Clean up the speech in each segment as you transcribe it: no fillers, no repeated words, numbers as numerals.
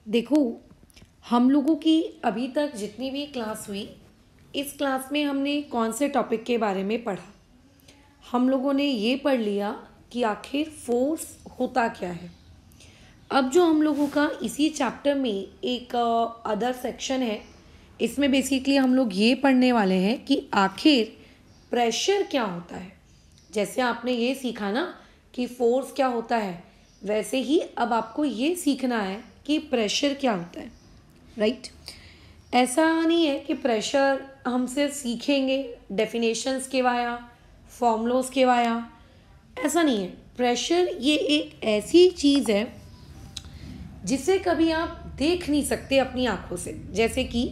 देखो, हम लोगों की अभी तक जितनी भी क्लास हुई, इस क्लास में हमने कौन से टॉपिक के बारे में पढ़ा। हम लोगों ने ये पढ़ लिया कि आखिर फोर्स होता क्या है। अब जो हम लोगों का इसी चैप्टर में एक अदर सेक्शन है, इसमें बेसिकली हम लोग ये पढ़ने वाले हैं कि आखिर प्रेशर क्या होता है। जैसे आपने ये सीखा ना कि फोर्स क्या होता है, वैसे ही अब आपको ये सीखना है कि प्रेशर क्या होता है। राइट। ऐसा नहीं है कि प्रेशर हम सिर्फ सीखेंगे डेफिनेशंस के वाया, फॉर्मूलोज के वाया, ऐसा नहीं है। प्रेशर ये एक ऐसी चीज़ है जिसे कभी आप देख नहीं सकते अपनी आंखों से। जैसे कि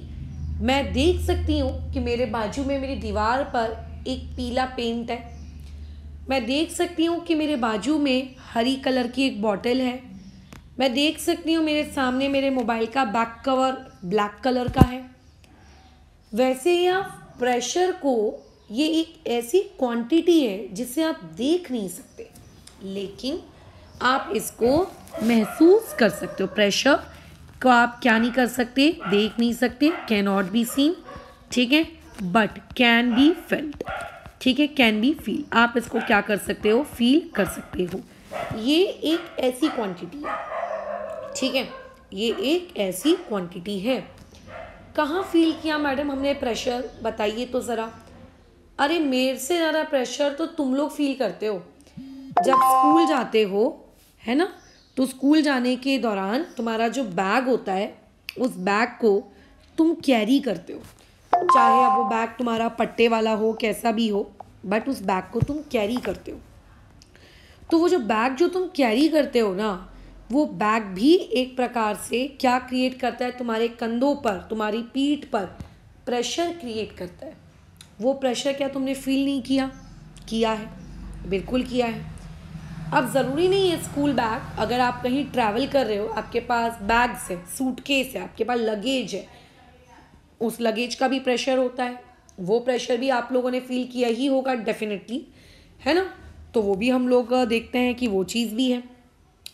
मैं देख सकती हूँ कि मेरे बाजू में मेरी दीवार पर एक पीला पेंट है, मैं देख सकती हूँ कि मेरे बाजू में हरी कलर की एक बॉटल है, मैं देख सकती हूँ मेरे सामने मेरे मोबाइल का बैक कवर ब्लैक कलर का है। वैसे ही आप प्रेशर को, ये एक ऐसी क्वांटिटी है जिसे आप देख नहीं सकते, लेकिन आप इसको महसूस कर सकते हो। प्रेशर को आप क्या नहीं कर सकते, देख नहीं सकते, कैन नॉट बी सीन, ठीक है, बट कैन बी फेल्ट, ठीक है, कैन बी फील। आप इसको क्या कर सकते हो, फील कर सकते हो। ये एक ऐसी क्वांटिटी है, ठीक है, ये एक ऐसी क्वांटिटी है। कहाँ फील किया मैडम हमने प्रेशर, बताइए तो ज़रा। अरे मेरे से ज़्यादा प्रेशर तो तुम लोग फील करते हो जब स्कूल जाते हो, है ना। तो स्कूल जाने के दौरान तुम्हारा जो बैग होता है, उस बैग को तुम कैरी करते हो, चाहे अब वो बैग तुम्हारा पट्टे वाला हो, कैसा भी हो, बट उस बैग को तुम कैरी करते हो। तो वो जो बैग जो तुम कैरी करते हो ना, वो बैग भी एक प्रकार से क्या क्रिएट करता है, तुम्हारे कंधों पर, तुम्हारी पीठ पर प्रेशर क्रिएट करता है। वो प्रेशर क्या तुमने फील नहीं किया? किया है, बिल्कुल किया है। अब ज़रूरी नहीं है स्कूल बैग, अगर आप कहीं ट्रैवल कर रहे हो, आपके पास बैग्स है, सूटकेस है, आपके पास लगेज है, उस लगेज का भी प्रेशर होता है। वो प्रेशर भी आप लोगों ने फील किया ही होगा डेफिनेटली, है ना। तो वो भी हम लोग देखते हैं कि वो चीज़ भी है।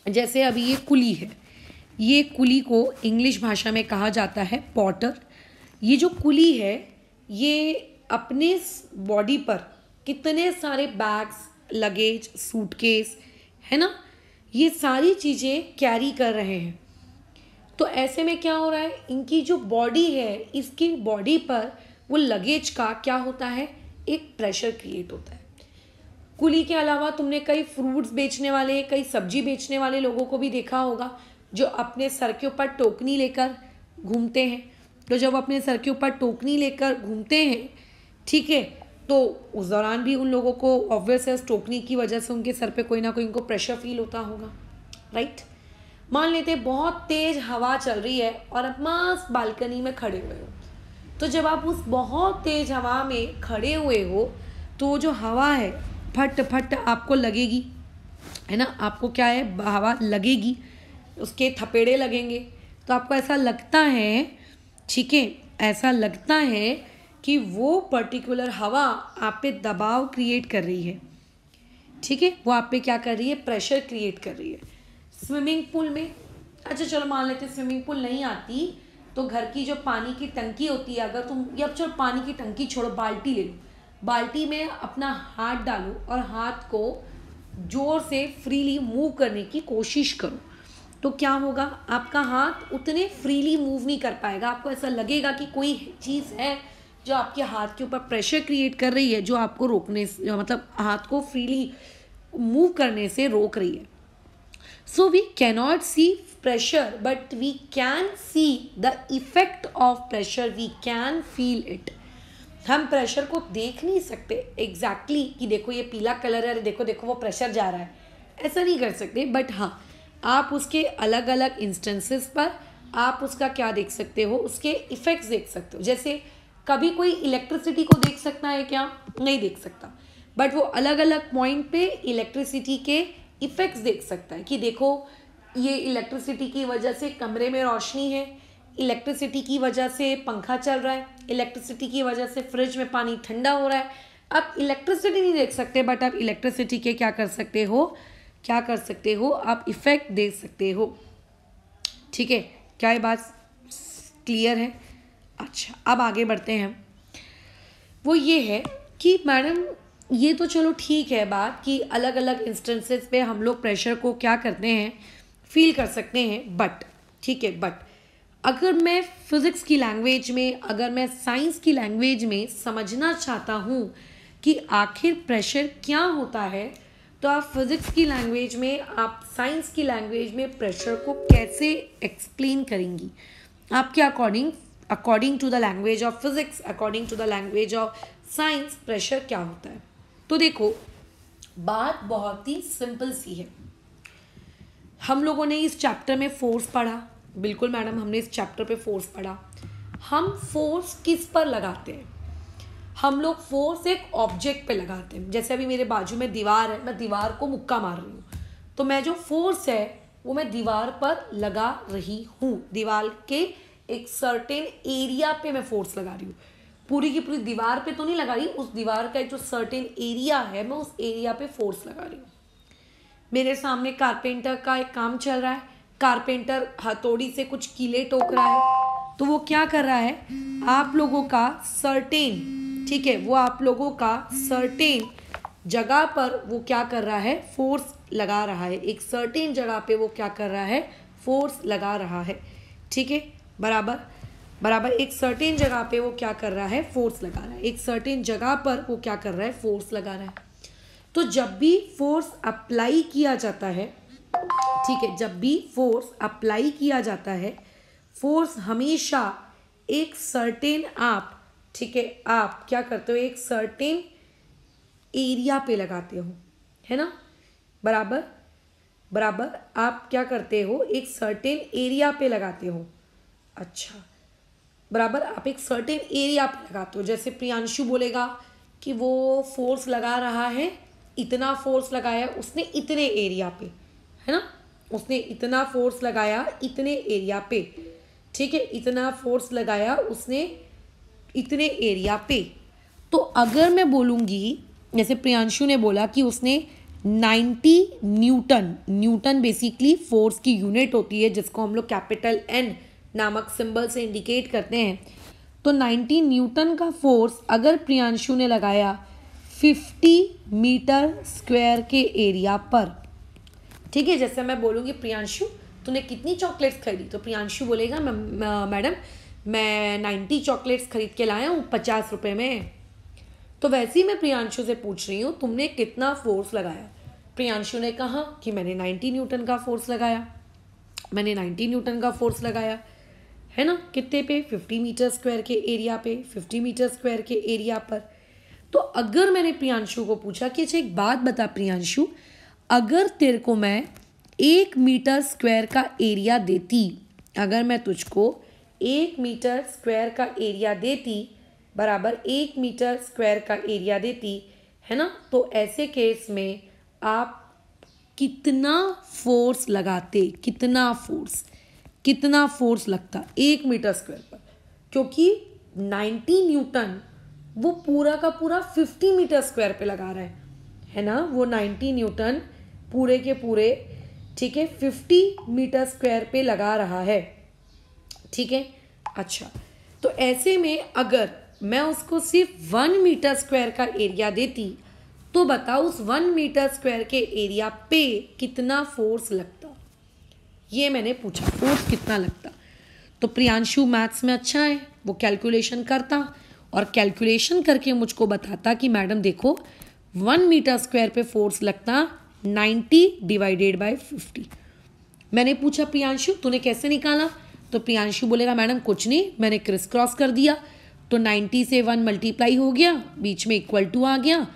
जैसे अभी ये कुली है, ये कुली को इंग्लिश भाषा में कहा जाता है पॉटर। ये जो कुली है, ये अपने बॉडी पर कितने सारे बैग्स, लगेज, सूटकेस, है ना, ये सारी चीज़ें कैरी कर रहे हैं। तो ऐसे में क्या हो रहा है, इनकी जो बॉडी है, इसकी बॉडी पर वो लगेज का क्या होता है, एक प्रेशर क्रिएट होता है। कुली के अलावा तुमने कई फ्रूट्स बेचने वाले, कई सब्जी बेचने वाले लोगों को भी देखा होगा, जो अपने सर के ऊपर टोकनी लेकर घूमते हैं। तो जब अपने सर के ऊपर टोकनी लेकर घूमते हैं, ठीक है, तो उस दौरान भी उन लोगों को ऑब्वियस है, टोकनी की वजह से उनके सर पे कोई ना कोई उनको प्रेशर फील होता होगा। राइट। मान लेते बहुत तेज हवा चल रही है और आप मस्त बालकनी में खड़े हुए हो। तो जब आप उस बहुत तेज हवा में खड़े हुए हो, तो जो हवा है फट फट आपको लगेगी, है ना, आपको क्या है, हवा लगेगी, उसके थपेड़े लगेंगे। तो आपको ऐसा लगता है, ठीक है, ऐसा लगता है कि वो पर्टिकुलर हवा आप पे दबाव क्रिएट कर रही है, ठीक है, वो आप पे क्या कर रही है, प्रेशर क्रिएट कर रही है। स्विमिंग पूल में, अच्छा चलो मान लेते स्विमिंग पूल नहीं आती, तो घर की जो पानी की टंकी होती है, अगर तुम, या चलो पानी की टंकी छोड़ो, बाल्टी ले लो, बाल्टी में अपना हाथ डालो और हाथ को जोर से फ्रीली मूव करने की कोशिश करो। तो क्या होगा, आपका हाथ उतने फ्रीली मूव नहीं कर पाएगा। आपको ऐसा लगेगा कि कोई चीज़ है जो आपके हाथ के ऊपर प्रेशर क्रिएट कर रही है, जो आपको रोकने से, मतलब हाथ को फ्रीली मूव करने से रोक रही है। So we cannot see pressure, but we can see the effect of pressure. We can feel it. हम प्रेशर को देख नहीं सकते एग्जैक्टली कि देखो ये पीला कलर है, देखो देखो वो प्रेशर जा रहा है, ऐसा नहीं कर सकते। बट हाँ, आप उसके अलग अलग इंस्टेंसेस पर आप उसका क्या देख सकते हो, उसके इफेक्ट्स देख सकते हो। जैसे कभी कोई इलेक्ट्रिसिटी को देख सकता है क्या? नहीं देख सकता, बट वो अलग अलग पॉइंट पे इलेक्ट्रिसिटी के इफेक्ट्स देख सकता है कि देखो ये इलेक्ट्रिसिटी की वजह से कमरे में रोशनी है, इलेक्ट्रिसिटी की वजह से पंखा चल रहा है, इलेक्ट्रिसिटी की वजह से फ्रिज में पानी ठंडा हो रहा है। आप इलेक्ट्रिसिटी नहीं देख सकते, बट आप इलेक्ट्रिसिटी के क्या कर सकते हो, क्या कर सकते हो, आप इफेक्ट देख सकते हो, ठीक है। क्या ये बात क्लियर है? अच्छा, अब आगे बढ़ते हैं। वो ये है कि मैडम ये तो चलो ठीक है बात कि अलग अलग इंस्टेंसेस पे हम लोग प्रेशर को क्या करते हैं, फील कर सकते हैं, बट ठीक है, बट अगर मैं फिज़िक्स की लैंग्वेज में, अगर मैं साइंस की लैंग्वेज में समझना चाहता हूँ कि आखिर प्रेशर क्या होता है, तो आप फिज़िक्स की लैंग्वेज में, आप साइंस की लैंग्वेज में प्रेशर को कैसे एक्सप्लेन करेंगी? आपके according to the language of physics, according to the language of science, pressure क्या होता है? तो देखो, बात बहुत ही सिंपल सी है। हम लोगों ने इस चैप्टर में फोर्स पढ़ा, बिल्कुल मैडम, हमने इस चैप्टर पे फोर्स पढ़ा। हम फोर्स किस पर लगाते हैं? हम लोग फोर्स एक ऑब्जेक्ट पे लगाते हैं। जैसे अभी मेरे बाजू में दीवार है, मैं दीवार को मुक्का मार रही हूँ, तो मैं जो फोर्स है वो मैं दीवार पर लगा रही हूँ। दीवार के एक सर्टेन एरिया पे मैं फोर्स लगा रही हूँ, पूरी की पूरी दीवार पे तो नहीं लगा रही, उस दीवार का एक जो सर्टेन एरिया है, मैं उस एरिया पे फोर्स लगा रही हूँ। मेरे सामने कारपेंटर का एक काम चल रहा है, कारपेंटर हथौड़ी से कुछ कीले ठोक रहा है, तो वो क्या कर रहा है, आप लोगों का सर्टेन, ठीक है, वो आप लोगों का सर्टेन जगह पर वो क्या कर रहा है, फोर्स लगा रहा है। एक सर्टेन जगह पे वो क्या कर रहा है, फोर्स लगा रहा है, ठीक है, बराबर बराबर। एक सर्टेन जगह पे वो क्या कर रहा है, फोर्स लगा रहा है। एक सर्टेन जगह पर वो क्या कर रहा है, फोर्स लगा रहा है। तो जब भी फोर्स अप्लाई किया जाता है, ठीक है, जब भी फोर्स अप्लाई किया जाता है, फोर्स हमेशा एक सर्टेन, आप ठीक है, आप क्या करते हो, एक सर्टेन एरिया पे लगाते हो, है ना, बराबर बराबर। आप क्या करते हो, एक सर्टेन एरिया पे लगाते हो। अच्छा, बराबर, आप एक सर्टेन एरिया पे लगाते हो। जैसे प्रियांशु बोलेगा कि वो फोर्स लगा रहा है, इतना फोर्स लगाया उसने इतने एरिया पे, है ना, उसने इतना फोर्स लगाया इतने एरिया पे, ठीक है, इतना फोर्स लगाया उसने इतने एरिया पे। तो अगर मैं बोलूँगी, जैसे प्रियांशु ने बोला कि उसने 90 न्यूटन, न्यूटन बेसिकली फोर्स की यूनिट होती है जिसको हम लोग कैपिटल एन नामक सिंबल से इंडिकेट करते हैं। तो 90 न्यूटन का फोर्स अगर प्रियांशु ने लगाया 50 मीटर स्क्वायर के एरिया पर, ठीक है, जैसे मैं बोलूँगी प्रियांशु तूने कितनी चॉकलेट्स खरीदी, तो प्रियांशु बोलेगा मैडम मैं 90 चॉकलेट्स खरीद के लाया हूँ 50 रुपये में। तो वैसे ही मैं प्रियांशु से पूछ रही हूँ तुमने कितना फोर्स लगाया। प्रियांशु ने कहा कि मैंने 90 न्यूटन का फोर्स लगाया, मैंने 90 न्यूटन का फोर्स लगाया, है ना, कितने पे, 50 मीटर स्क्वायर के एरिया पे, 50 मीटर स्क्वायर के एरिया पर। तो अगर मैंने प्रियांशु को पूछा कि अच्छा एक बात बता प्रियांशु, अगर तेरे को मैं 1 मीटर स्क्वायर का एरिया देती, अगर मैं तुझको 1 मीटर स्क्वायर का एरिया देती, बराबर 1 मीटर स्क्वायर का एरिया देती, है ना, तो ऐसे केस में आप कितना फोर्स लगाते, कितना फोर्स लगता 1 मीटर स्क्वायर पर? क्योंकि 90 न्यूटन वो पूरा का पूरा 50 मीटर स्क्वायर पे लगा रहा है ना, वो 90 न्यूटन पूरे के पूरे, ठीक है, 50 मीटर स्क्वायर पे लगा रहा है, ठीक है। अच्छा, तो ऐसे में अगर मैं उसको सिर्फ 1 मीटर स्क्वायर का एरिया देती, तो बताओ उस 1 मीटर स्क्वायर के एरिया पे कितना फोर्स लगता, ये मैंने पूछा, फोर्स कितना लगता। तो प्रियांशु मैथ्स में अच्छा है, वो कैलकुलेशन करता और कैलकुलेशन करके मुझको बताता कि मैडम देखो 1 मीटर स्क्वायर पे फोर्स लगता 90 डिवाइडेड बाय 50। मैंने पूछा प्रियांशु तूने कैसे निकाला, तो प्रियांशु बोलेगा मैडम कुछ नहीं, मैंने क्रिस क्रॉस कर दिया, तो 90 से 1 मल्टीप्लाई हो गया, बीच में इक्वल टू आ गया,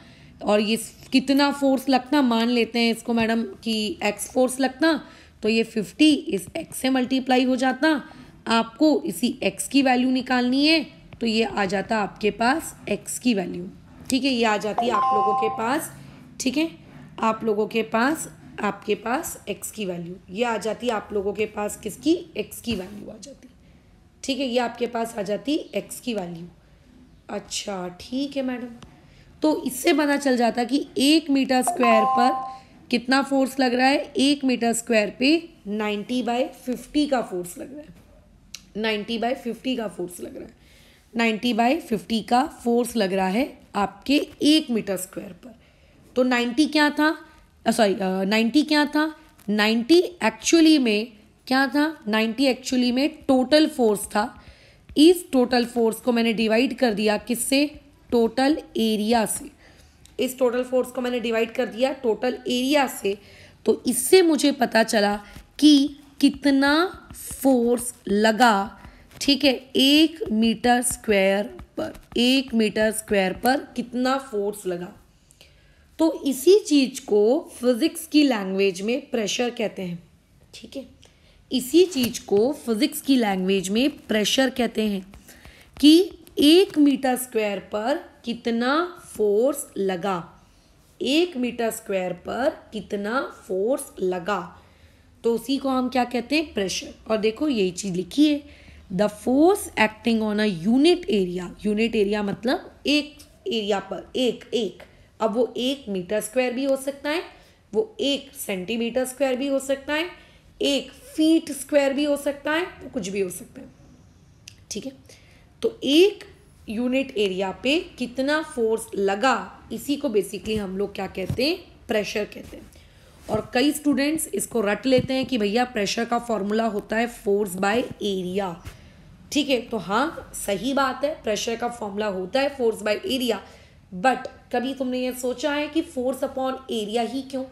और ये कितना फोर्स लगता, मान लेते हैं इसको मैडम कि एक्स फोर्स लगता, तो ये 50 इस एक्स से मल्टीप्लाई हो जाता। आपको इसी एक्स की वैल्यू निकालनी है, तो ये आ जाता आपके पास एक्स की वैल्यू, ठीक है, ये आ जाती है आप लोगों के पास, ठीक है, आप लोगों के पास, आपके पास एक्स की वैल्यू, ये आ जाती है आप लोगों के पास, किसकी, एक्स की वैल्यू आ जाती, ठीक है, ये आपके पास आ जाती एक्स की वैल्यू। अच्छा ठीक है मैडम, तो इससे पता चल जाता कि 1 मीटर स्क्वायर पर कितना फोर्स लग रहा है, 1 मीटर स्क्वायर पे 90/50 का फोर्स लग रहा है। 90/50 का फोर्स लग रहा है, 90/50 का फोर्स लग रहा है आपके 1 मीटर स्क्वायर पर। तो 90 क्या था, 90 क्या था, 90 एक्चुअली में क्या था, 90 एक्चुअली में टोटल फोर्स था। इस टोटल फोर्स को मैंने डिवाइड कर दिया किससे, टोटल एरिया से। इस टोटल फोर्स को मैंने डिवाइड कर दिया टोटल एरिया से। तो इससे मुझे पता चला कि कितना फोर्स लगा, ठीक है, 1 मीटर स्क्वायर पर, 1 मीटर स्क्वायर पर कितना फोर्स लगा। तो इसी चीज को फिजिक्स की लैंग्वेज में प्रेशर कहते हैं, ठीक है। इसी चीज को फिजिक्स की लैंग्वेज में प्रेशर कहते हैं कि 1 मीटर स्क्वायर पर कितना फोर्स लगा, 1 मीटर स्क्वायर पर कितना फोर्स लगा, तो उसी को हम क्या कहते हैं, प्रेशर। और देखो यही चीज लिखी है, the force acting on a unit area, unit area मतलब एक एरिया पर एक, अब वो 1 मीटर स्क्वायर भी हो सकता है, वो 1 सेंटीमीटर स्क्वायर भी हो सकता है, 1 फीट स्क्वायर भी हो सकता है, वो कुछ भी हो सकता है, ठीक है। तो एक यूनिट एरिया पे कितना फोर्स लगा, इसी को बेसिकली हम लोग क्या कहते हैं, प्रेशर कहते हैं। और कई स्टूडेंट्स इसको रट लेते हैं कि भैया प्रेशर का फॉर्मूला होता है फोर्स बाय एरिया, ठीक है। तो हाँ सही बात है, प्रेशर का फॉर्मूला होता है फोर्स बाय एरिया, बट कभी तुमने ये सोचा है कि फोर्स अपॉन एरिया ही क्यों,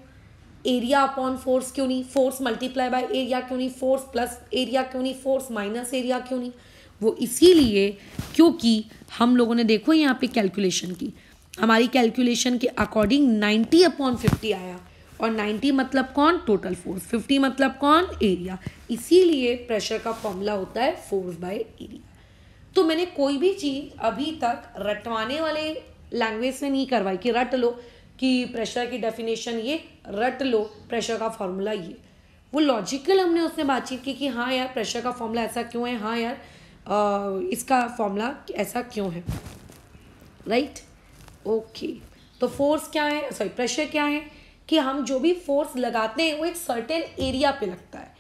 एरिया अपॉन फोर्स क्यों नहीं, फोर्स मल्टीप्लाई बाय एरिया क्यों नहीं, फोर्स प्लस एरिया क्यों नहीं, फोर्स माइनस एरिया क्यों नहीं। वो इसीलिए क्योंकि हम लोगों ने देखो यहाँ पे कैलकुलेशन की, हमारी कैलकुलेशन के अकॉर्डिंग 90/50 आया, और 90 मतलब कौन, टोटल फोर्स, 50 मतलब कौन, एरिया। इसीलिए प्रेशर का फॉर्मूला होता है फोर्स बाय एरिया। तो मैंने कोई भी चीज अभी तक रटवाने वाले लैंग्वेज से नहीं करवाई कि रट लो कि प्रेशर की डेफिनेशन ये, रट लो प्रेशर का फॉर्मूला ये। वो लॉजिकल हमने उसने बातचीत की कि हाँ यार प्रेशर का फॉर्मूला ऐसा क्यों है, हाँ यार इसका फॉर्मूला ऐसा क्यों है, राइट, ओके। तो फोर्स क्या है, सॉरी प्रेशर क्या है कि हम जो भी फोर्स लगाते हैं वो एक सर्टेन एरिया पे लगता है।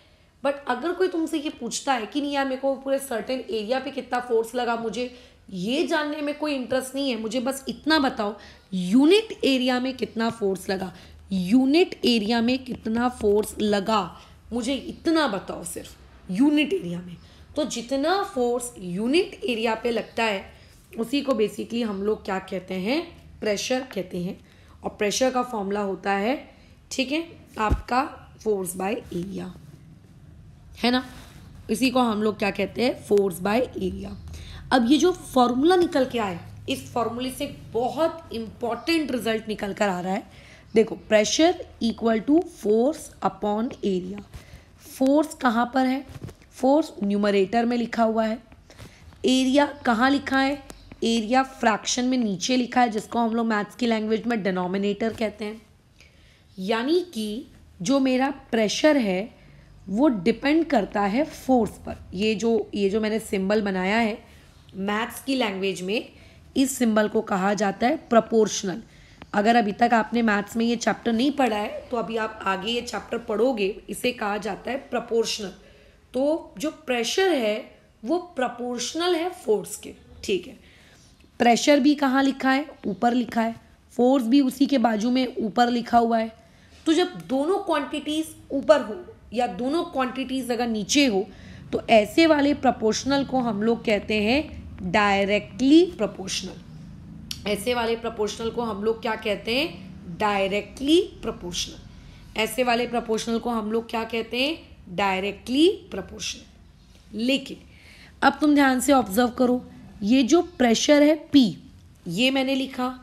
बट अगर कोई तुमसे ये पूछता है कि नहीं यार मेरे को पूरे सर्टेन एरिया पे कितना फोर्स लगा, मुझे ये जानने में कोई इंटरेस्ट नहीं है, मुझे बस इतना बताओ यूनिट एरिया में कितना फोर्स लगा, यूनिट एरिया में कितना फोर्स लगा, मुझे इतना बताओ सिर्फ यूनिट एरिया में। तो जितना फोर्स यूनिट एरिया पे लगता है उसी को बेसिकली हम लोग क्या कहते हैं, प्रेशर कहते हैं। और प्रेशर का फॉर्मूला होता है, ठीक है, आपका फोर्स बाय एरिया, है ना, इसी को हम लोग क्या कहते हैं, फोर्स बाय एरिया। अब ये जो फॉर्मूला निकल के आए, इस फॉर्मूले से बहुत इंपॉर्टेंट रिजल्ट निकल कर आ रहा है। देखो pressure equal to force upon area. Force कहाँ पर है, फोर्स न्यूमरेटर में लिखा हुआ है, एरिया कहाँ लिखा है, एरिया फ्रैक्शन में नीचे लिखा है, जिसको हम लोग मैथ्स की लैंग्वेज में डिनोमिनेटर कहते हैं। यानी कि जो मेरा प्रेशर है वो डिपेंड करता है फोर्स पर। ये जो मैंने सिंबल बनाया है मैथ्स की लैंग्वेज में, इस सिंबल को कहा जाता है प्रोपोर्शनल। अगर अभी तक आपने मैथ्स में ये चैप्टर नहीं पढ़ा है तो अभी आप आगे ये चैप्टर पढ़ोगे, इसे कहा जाता है प्रोपोर्शनल। तो जो प्रेशर है वो प्रोपोर्शनल है फोर्स के, ठीक है। प्रेशर भी कहाँ लिखा है, ऊपर लिखा है, फोर्स भी उसी के बाजू में ऊपर लिखा हुआ है। तो जब दोनों क्वांटिटीज ऊपर हो या दोनों क्वांटिटीज अगर नीचे हो तो ऐसे वाले प्रोपोर्शनल को हम लोग कहते हैं डायरेक्टली प्रोपोर्शनल। ऐसे वाले प्रोपोर्शनल को हम लोग क्या कहते हैं, डायरेक्टली प्रोपोर्शनल। ऐसे वाले प्रोपोर्शनल को हम लोग क्या कहते हैं, डायरेक्टली प्रोपोर्शनल। लेकिन अब तुम ध्यान से ऑब्जर्व करो, ये जो प्रेशर है P, ये मैंने लिखा,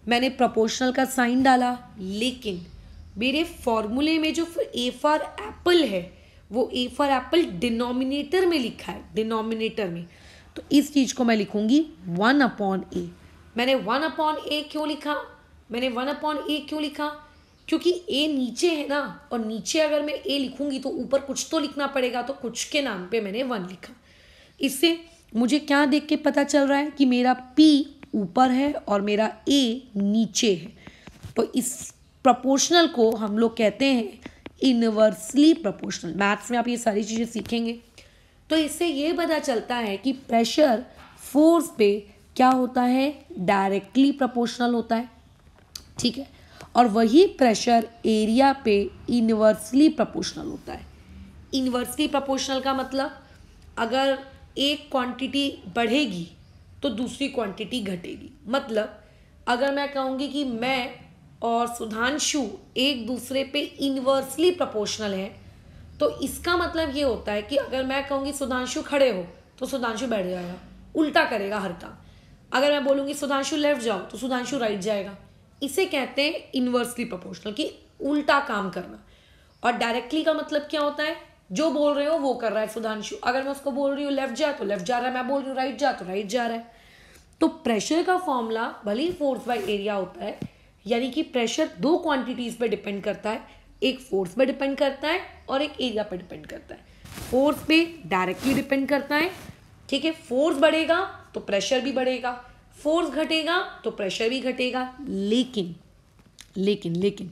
मैंने प्रोपोर्शनल का साइन डाला, लेकिन मेरे फॉर्मूले में जो A फॉर एप्पल है वो A फॉर एप्पल डिनोमिनेटर में लिखा है, डिनोमिनेटर में। तो इस चीज को मैं लिखूंगी 1/A। मैंने 1/A क्यों लिखा, मैंने 1/A क्यों लिखा, क्योंकि A नीचे है ना, और नीचे अगर मैं A लिखूंगी तो ऊपर कुछ तो लिखना पड़ेगा, तो कुछ के नाम पे मैंने 1 लिखा। इससे मुझे क्या देख के पता चल रहा है कि मेरा P ऊपर है और मेरा A नीचे है। तो इस प्रोपोर्शनल को हम लोग कहते हैं इनवर्सली प्रोपोर्शनल। मैथ्स में आप ये सारी चीज़ें सीखेंगे। तो इससे ये पता चलता है कि प्रेशर फोर्स पे क्या होता है, डायरेक्टली प्रोपोर्शनल होता है, ठीक है। और वही प्रेशर एरिया पे इनवर्सली प्रोपोर्शनल होता है। इनवर्सली प्रोपोर्शनल का मतलब अगर एक क्वांटिटी बढ़ेगी तो दूसरी क्वांटिटी घटेगी। मतलब अगर मैं कहूँगी कि मैं और सुधांशु एक दूसरे पे इनवर्सली प्रोपोर्शनल है, तो इसका मतलब ये होता है कि अगर मैं कहूँगी सुधांशु खड़े हो तो सुधांशु बैठ जाएगा, उल्टा करेगा हर काम। अगर मैं बोलूँगी सुधांशु लेफ्ट जाओ तो सुधांशु राइट जाएगा। इसे कहते हैं इनवर्सली प्रोपोर्शनल, कि उल्टा काम करना। और डायरेक्टली का मतलब क्या होता है, जो बोल रहे हो वो कर रहा है सुधांशु। अगर मैं उसको बोल रही हूँ लेफ्ट जा तो लेफ्ट जा रहा है, मैं बोल रही हूँ राइट जा तो राइट जा रहा है। तो प्रेशर का फॉर्मूला भले ही फोर्स बाय एरिया होता है, यानी कि प्रेशर दो क्वांटिटीज पे डिपेंड करता है, एक फोर्स पे डिपेंड करता है और एक एरिया पे डिपेंड करता है। फोर्स पे डायरेक्टली डिपेंड करता है, ठीक है। फोर्स बढ़ेगा तो प्रेशर भी बढ़ेगा, फोर्स घटेगा तो प्रेशर भी घटेगा। लेकिन लेकिन लेकिन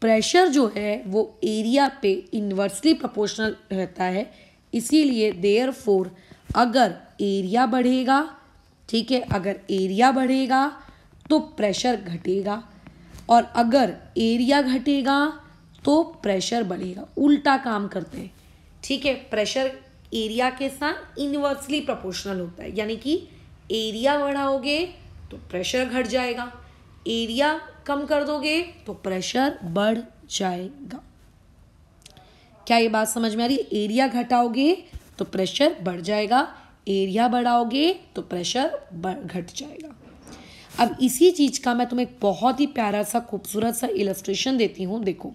प्रेशर जो है वो एरिया पे इन्वर्सली प्रोपोर्शनल रहता है। इसीलिए देयरफॉर अगर एरिया बढ़ेगा, ठीक है, अगर एरिया बढ़ेगा तो प्रेशर घटेगा, और अगर एरिया घटेगा तो प्रेशर बढ़ेगा। उल्टा काम करते हैं, ठीक है। प्रेशर एरिया के साथ इनवर्सली प्रोपोर्शनल होता है, यानी कि एरिया बढ़ाओगे तो प्रेशर घट जाएगा, एरिया कम कर दोगे तो प्रेशर बढ़ जाएगा। क्या ये बात समझ में आ रही है? एरिया घटाओगे तो प्रेशर बढ़ जाएगा, एरिया बढ़ाओगे तो प्रेशर घट जाएगा। अब इसी चीज का मैं तुम्हें एक बहुत ही प्यारा सा खूबसूरत सा इलस्ट्रेशन देती हूँ। देखो,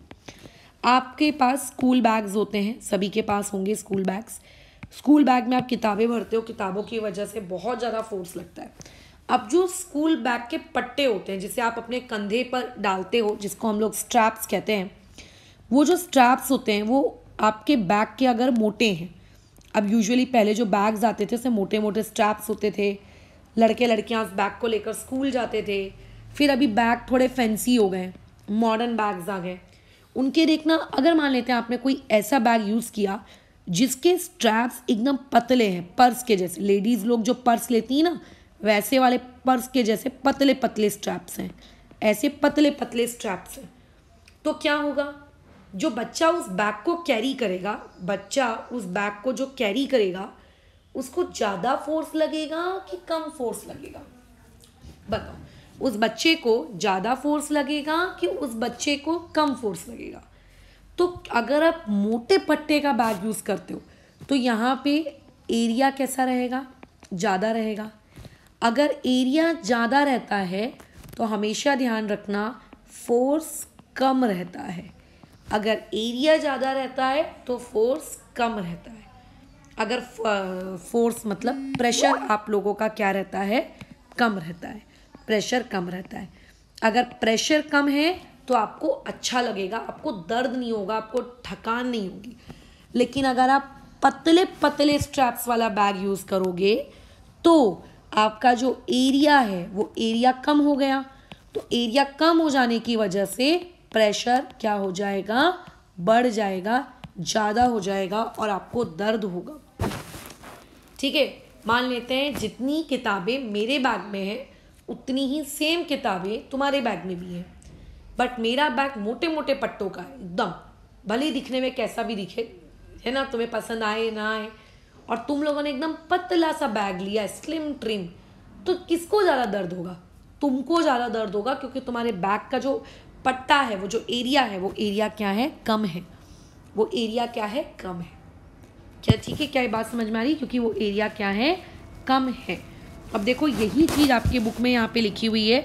आपके पास स्कूल बैग्स होते हैं, सभी के पास होंगे स्कूल बैग्स। स्कूल बैग में आप किताबें भरते हो, किताबों की वजह से बहुत ज़्यादा फोर्स लगता है। अब जो स्कूल बैग के पट्टे होते हैं जिसे आप अपने कंधे पर डालते हो, जिसको हम लोग स्ट्रैप्स कहते हैं, वो जो स्ट्रैप्स होते हैं वो आपके बैग के अगर मोटे हैं, अब यूजुअली पहले जो बैग्स आते थे उससे मोटे मोटे स्ट्रैप्स होते थे, लड़के लड़कियां उस बैग को लेकर स्कूल जाते थे। फिर अभी बैग थोड़े फैंसी हो गए, मॉडर्न बैग्स आ गए, उनके देखना अगर मान लेते हैं आपने कोई ऐसा बैग यूज़ किया जिसके स्ट्रैप्स एकदम पतले हैं, पर्स के जैसे, लेडीज़ लोग जो पर्स लेती हैं ना वैसे वाले पर्स के जैसे पतले पतले स्ट्रैप्स हैं, ऐसे पतले पतले स्ट्रैप्स हैं, तो क्या होगा, जो बच्चा उस बैग को कैरी करेगा, बच्चा उस बैग को जो कैरी करेगा उसको ज़्यादा फोर्स लगेगा कि कम फोर्स लगेगा? बताओ, उस बच्चे को ज़्यादा फोर्स लगेगा कि उस बच्चे को कम फोर्स लगेगा? तो अगर आप मोटे पट्टे का बैग यूज़ करते हो तो यहाँ पे एरिया कैसा रहेगा? ज़्यादा रहेगा। अगर एरिया ज़्यादा रहता है तो हमेशा ध्यान रखना फोर्स कम रहता है। अगर एरिया ज़्यादा रहता है तो फोर्स कम रहता है। अगर फोर्स मतलब प्रेशर आप लोगों का क्या रहता है? कम रहता है, प्रेशर कम रहता है। अगर प्रेशर कम है तो आपको अच्छा लगेगा, आपको दर्द नहीं होगा, आपको थकान नहीं होगी। लेकिन अगर आप पतले पतले स्ट्रैप्स वाला बैग यूज़ करोगे तो आपका जो एरिया है वो एरिया कम हो गया, तो एरिया कम हो जाने की वजह से प्रेशर क्या हो जाएगा? बढ़ जाएगा, ज़्यादा हो जाएगा और आपको दर्द होगा। ठीक है, मान लेते हैं जितनी किताबें मेरे बैग में है उतनी ही सेम किताबें तुम्हारे बैग में भी है, बट मेरा बैग मोटे मोटे पट्टों का है एकदम, भले ही दिखने में कैसा भी दिखे, है ना, तुम्हें पसंद आए ना आए, और तुम लोगों ने एकदम पतला सा बैग लिया, स्लिम ट्रिम, तो किसको ज़्यादा दर्द होगा? तुमको ज़्यादा दर्द होगा, क्योंकि तुम्हारे बैग का जो पट्टा है, वो जो एरिया है, वो एरिया क्या है? कम है। वो एरिया क्या है? कम है। क्या ठीक है? क्या ये बात समझ में आ रही? क्योंकि वो एरिया क्या है? कम है। अब देखो, यही चीज़ आपके बुक में यहाँ पे लिखी हुई है,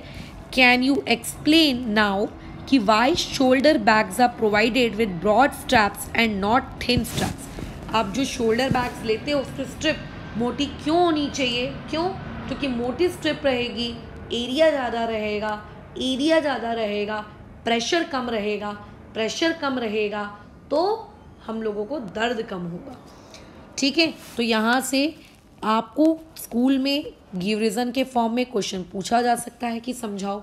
कैन यू एक्सप्लेन नाउ कि why shoulder bags are provided with broad straps and not thin straps? आप जो शोल्डर बैग्स लेते हो उसकी स्ट्रिप मोटी क्यों होनी चाहिए? क्यों? क्योंकि मोटी स्ट्रिप रहेगी, एरिया ज़्यादा रहेगा, एरिया ज़्यादा रहेगा, प्रेशर कम रहेगा, प्रेशर कम रहेगा तो हम लोगों को दर्द कम होगा। ठीक है, तो यहाँ से आपको स्कूल में गिव रीज़न के फॉर्म में क्वेश्चन पूछा जा सकता है कि समझाओ।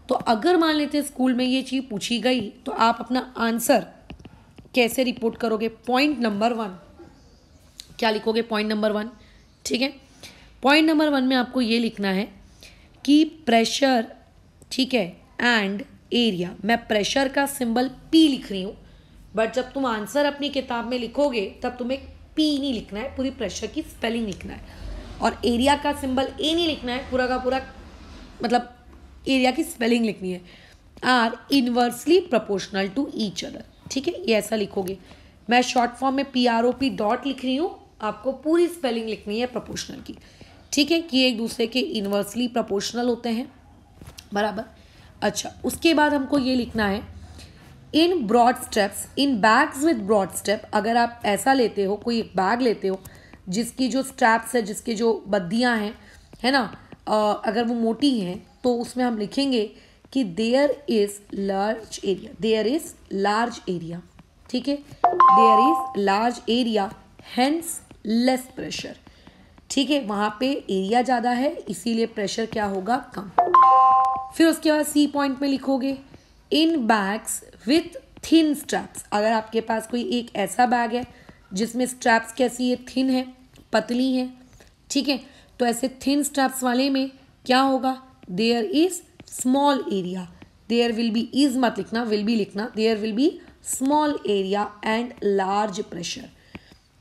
तो अगर मान लेते हैं स्कूल में ये चीज़ पूछी गई तो आप अपना आंसर कैसे रिपोर्ट करोगे? पॉइंट नंबर 1, क्या लिखोगे? पॉइंट नंबर 1, ठीक है। पॉइंट नंबर 1 में आपको ये लिखना है कि प्रेशर, ठीक है, एंड एरिया। मैं प्रेशर का सिंबल P लिख रही हूँ, बट जब तुम आंसर अपनी किताब में लिखोगे तब तुम्हें P नहीं लिखना है, पूरी प्रेशर की स्पेलिंग लिखना है। और एरिया का सिंबल A नहीं लिखना है, पूरा का पूरा मतलब एरिया की स्पेलिंग लिखनी है। Are inversely proportional to each other, ठीक है, ये ऐसा लिखोगे। मैं शॉर्ट फॉर्म में PROP डॉट लिख रही हूँ, आपको पूरी स्पेलिंग लिखनी है प्रोपोर्शनल की, ठीक है, कि एक दूसरे के इनवर्सली प्रोपोर्शनल होते हैं, बराबर। अच्छा, उसके बाद हमको ये लिखना है in broad steps, in bags with broad step. अगर आप ऐसा लेते हो, कोई बैग लेते हो जिसकी जो स्ट्रैप्स है, जिसकी जो बद्दियाँ हैं, है ना, अगर वो मोटी हैं, तो उसमें हम लिखेंगे कि there is large area, there is large area, ठीक है, there is large area hence less pressure, ठीक है, वहाँ पे एरिया ज़्यादा है इसीलिए प्रेशर क्या होगा? कम। फिर उसके बाद C पॉइंट में लिखोगे इन बैग्स विथ थिन स्ट्रैप्स। अगर आपके पास कोई एक ऐसा बैग है जिसमें स्ट्रैप्स कैसी है? थिन है, पतली है, ठीक है, तो ऐसे थिन स्ट्रैप्स वाले में क्या होगा? There is small area, there will be, is मत लिखना, विल बी लिखना, there will be small area and large pressure,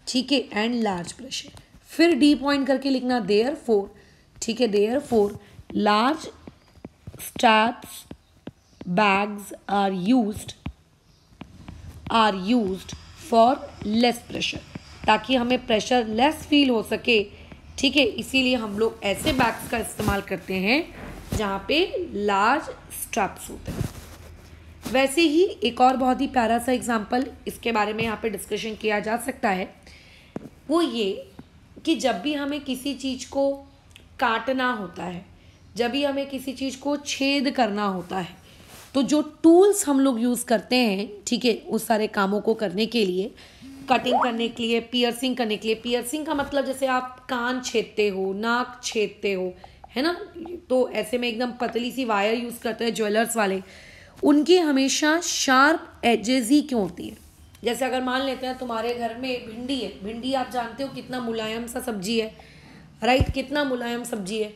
ठीक है, एंड लार्ज प्रेशर। फिर D पॉइंट करके लिखना देयर फोर, ठीक है, therefore large straps bags are used for less pressure, ताकि हमें प्रेशर लेस फील हो सके, ठीक है, इसीलिए हम लोग ऐसे बैग्स का इस्तेमाल करते हैं जहाँ पे लार्ज स्ट्रैप्स होते हैं। वैसे ही एक और बहुत ही प्यारा सा एग्जाम्पल इसके बारे में यहाँ पे डिस्कशन किया जा सकता है, वो ये कि जब भी हमें किसी चीज़ को काटना होता है, जब भी हमें किसी चीज़ को छेद करना होता है, तो जो टूल्स हम लोग यूज़ करते हैं, ठीक है, उस सारे कामों को करने के लिए, कटिंग करने के लिए, पियर्सिंग करने के लिए, पियर्सिंग का मतलब जैसे आप कान छेदते हो, नाक छेदते हो, है ना, तो ऐसे में एकदम पतली सी वायर यूज़ करते हैं ज्वेलर्स वाले, उनकी हमेशा शार्प एजेस ही क्यों होती है? जैसे अगर मान लेते हैं तुम्हारे घर में भिंडी है, भिंडी आप जानते हो कितना मुलायम सा सब्जी है, राइट, कितना मुलायम सब्जी है,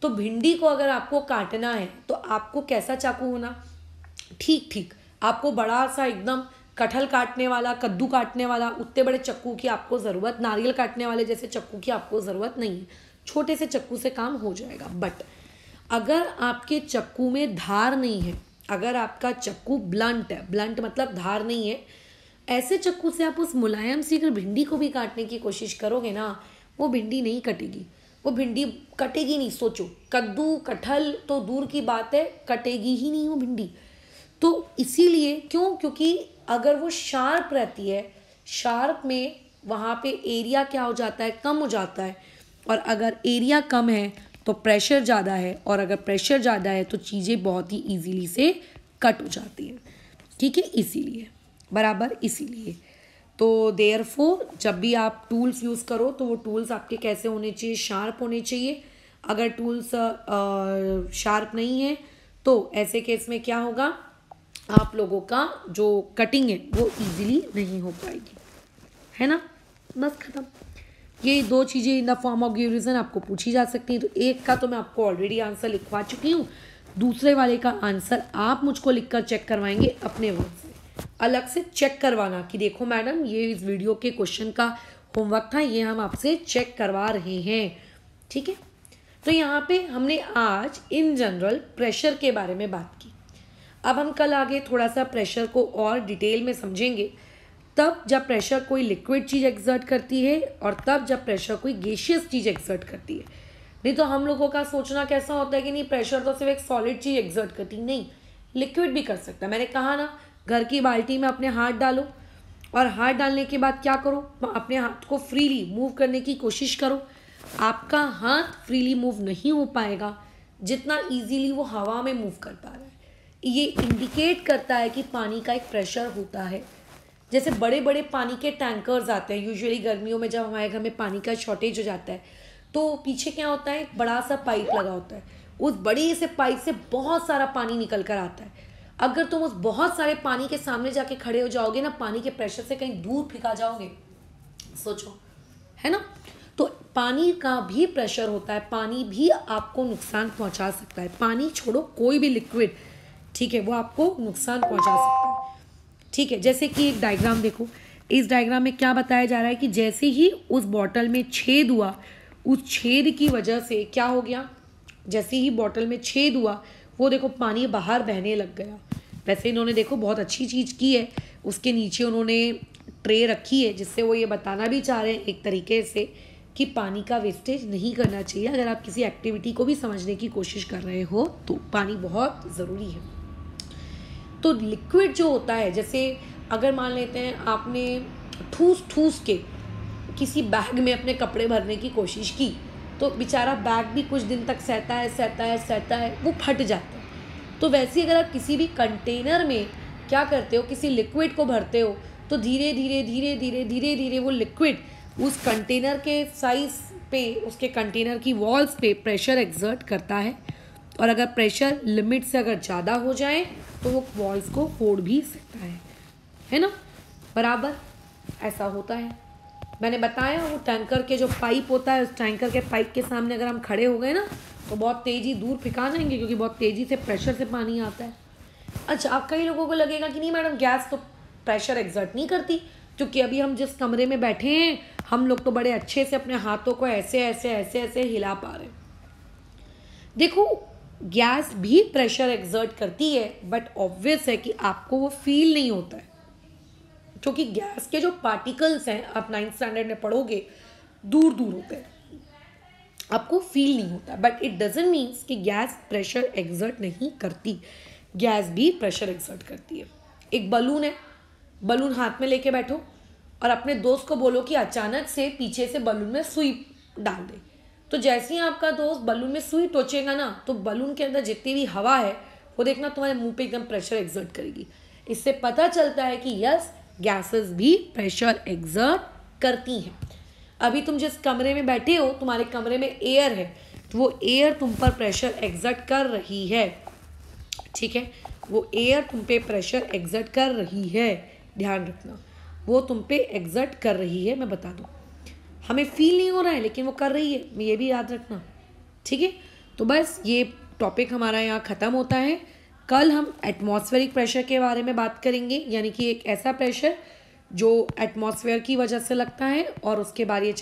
तो भिंडी को अगर आपको काटना है तो आपको कैसा चाकू होना? ठीक, आपको बड़ा सा एकदम कटहल काटने वाला, कद्दू काटने वाला, उतने बड़े चक्कू की आपको ज़रूरत, नारियल काटने वाले जैसे चक्कू की आपको ज़रूरत नहीं है, छोटे से चक्कू से काम हो जाएगा। बट अगर आपके चक्कू में धार नहीं है, अगर आपका चक्कू ब्लंट है, ब्लंट मतलब धार नहीं है, ऐसे चक्कू से आप उस मुलायम सी अगर भिंडी को भी काटने की कोशिश करोगे ना, वो भिंडी नहीं कटेगी, वो भिंडी कटेगी नहीं। सोचो, कद्दू कटहल तो दूर की बात है, कटेगी ही नहीं वो भिंडी। तो इसीलिए क्यों? क्योंकि अगर वो शार्प रहती है, शार्प में वहाँ पे एरिया क्या हो जाता है? कम हो जाता है, और अगर एरिया कम है तो प्रेशर ज़्यादा है, और अगर प्रेशर ज़्यादा है तो चीज़ें बहुत ही ईजीली से कट हो जाती हैं, ठीक है, इसीलिए, बराबर, इसीलिए। तो देयरफॉर जब भी आप टूल्स यूज़ करो तो वो टूल्स आपके कैसे होने चाहिए? शार्प होने चाहिए। अगर टूल्स शार्प नहीं है तो ऐसे केस में क्या होगा? आप लोगों का जो कटिंग है वो इजीली नहीं हो पाएगी, है ना, बस खत्म। ये दो चीज़ें in the form of give reason आपको पूछी जा सकती हैं। तो एक का तो मैं आपको ऑलरेडी आंसर लिखवा चुकी हूँ, दूसरे वाले का आंसर आप मुझको लिखकर चेक करवाएंगे अपने वर्ड से, अलग से चेक करवाना कि देखो मैडम ये इस वीडियो के क्वेश्चन का होमवर्क था, ये हम आपसे चेक करवा रहे हैं, ठीक है। तो यहाँ पे हमने आज इन जनरल प्रेशर के बारे में बात की। अब हम कल आगे थोड़ा सा प्रेशर को और डिटेल में समझेंगे, तब जब प्रेशर कोई लिक्विड चीज़ एक्सर्ट करती है और तब जब प्रेशर कोई गैसियस चीज़ एक्सर्ट करती है। नहीं तो हम लोगों का सोचना कैसा होता है कि नहीं प्रेशर तो सिर्फ एक सॉलिड चीज़ एक्सर्ट करती, नहीं, लिक्विड भी कर सकता है। मैंने कहा ना, घर की बाल्टी में अपने हाथ डालो और हाथ डालने के बाद क्या करो? अपने हाथ को फ्रीली मूव करने की कोशिश करो। आपका हाथ फ्रीली मूव नहीं हो पाएगा जितना इजीली वो हवा में मूव कर पा रहा है। ये इंडिकेट करता है कि पानी का एक प्रेशर होता है। जैसे बड़े बड़े पानी के टैंकर्स आते हैं, यूजुअली गर्मियों में जब हमारे घर में पानी का शॉर्टेज हो जाता है तो पीछे क्या होता है, एक बड़ा सा पाइप लगा होता है, उस बड़े से पाइप से बहुत सारा पानी निकल कर आता है। अगर तुम उस बहुत सारे पानी के सामने जाके खड़े हो जाओगे ना, पानी के प्रेशर से कहीं दूर फेंका जाओगे, सोचो, है ना। तो पानी का भी प्रेशर होता है, पानी भी आपको नुकसान पहुंचा सकता है। पानी छोड़ो, कोई भी लिक्विड, ठीक है, वो आपको नुकसान पहुंचा सकता है। ठीक है, जैसे कि एक डायग्राम देखो, इस डायग्राम में क्या बताया जा रहा है कि जैसे ही उस बॉटल में छेद हुआ, उस छेद की वजह से क्या हो गया, जैसे ही बॉटल में छेद हुआ वो देखो पानी बाहर बहने लग गया। वैसे इन्होंने देखो बहुत अच्छी चीज़ की है, उसके नीचे उन्होंने ट्रे रखी है जिससे वो ये बताना भी चाह रहे हैं एक तरीके से कि पानी का वेस्टेज नहीं करना चाहिए। अगर आप किसी एक्टिविटी को भी समझने की कोशिश कर रहे हो तो पानी बहुत ज़रूरी है। तो लिक्विड जो होता है, जैसे अगर मान लेते हैं आपने ठूस ठूस के किसी बैग में अपने कपड़े भरने की कोशिश की तो बेचारा बैग भी कुछ दिन तक सहता है, वो फट जाता है। तो वैसे अगर आप किसी भी कंटेनर में क्या करते हो, किसी लिक्विड को भरते हो तो धीरे धीरे वो लिक्विड उस कंटेनर के साइज पे, उसके कंटेनर की वॉल्स पे प्रेशर एक्सर्ट करता है। और अगर प्रेशर लिमिट से अगर ज़्यादा हो जाए तो वो वॉल्स को फोड़ भी सकता है ना। बराबर ऐसा होता है। मैंने बताया वो टैंकर के जो पाइप होता है, उस टैंकर के पाइप के सामने अगर हम खड़े हो गए ना तो बहुत तेज़ी दूर फेंका जाएंगे, क्योंकि बहुत तेज़ी से प्रेशर से पानी आता है। अच्छा, अब कई लोगों को लगेगा कि नहीं मैडम, गैस तो प्रेशर एक्सर्ट नहीं करती, क्योंकि अभी हम जिस कमरे में बैठे हैं हम लोग तो बड़े अच्छे से अपने हाथों को ऐसे हिला पा रहे हैं। देखो, गैस भी प्रेशर एक्सर्ट करती है, बट ऑब्वियस है कि आपको वो फील नहीं होता है, क्योंकि गैस के जो पार्टिकल्स हैं, आप 9th स्टैंडर्ड में पढ़ोगे, दूर दूर होते हैं, आपको फील नहीं होता। बट इट डजंट मीन्स कि गैस प्रेशर एक्सर्ट नहीं करती, गैस भी प्रेशर एक्सर्ट करती है। एक बलून है, बलून हाथ में लेके बैठो और अपने दोस्त को बोलो कि अचानक से पीछे से बलून में सुई डाल दे, तो जैसे ही आपका दोस्त बलून में सुई टोचेगा ना तो बलून के अंदर जितनी भी हवा है वो देखना तुम्हारे मुंह पे एकदम प्रेशर एक्सर्ट करेगी। इससे पता चलता है कि यस, गैसेस भी प्रेशर एक्सर्ट करती हैं। अभी तुम जिस कमरे में बैठे हो, तुम्हारे कमरे में एयर है, तो वो एयर तुम पर प्रेशर एक्सर्ट कर रही है। ठीक है, वो एयर तुम पे प्रेशर एक्सर्ट कर रही है, ध्यान रखना, वो तुम पे एक्सर्ट कर रही है। मैं बता दूं, हमें फील नहीं हो रहा है लेकिन वो कर रही है, ये भी याद रखना। ठीक है, तो बस ये टॉपिक हमारा यहाँ ख़त्म होता है। कल हम एटमॉस्फेरिक प्रेशर के बारे में बात करेंगे, यानी कि एक ऐसा प्रेशर जो एटमॉस्फेयर की वजह से लगता है, और उसके बाद ये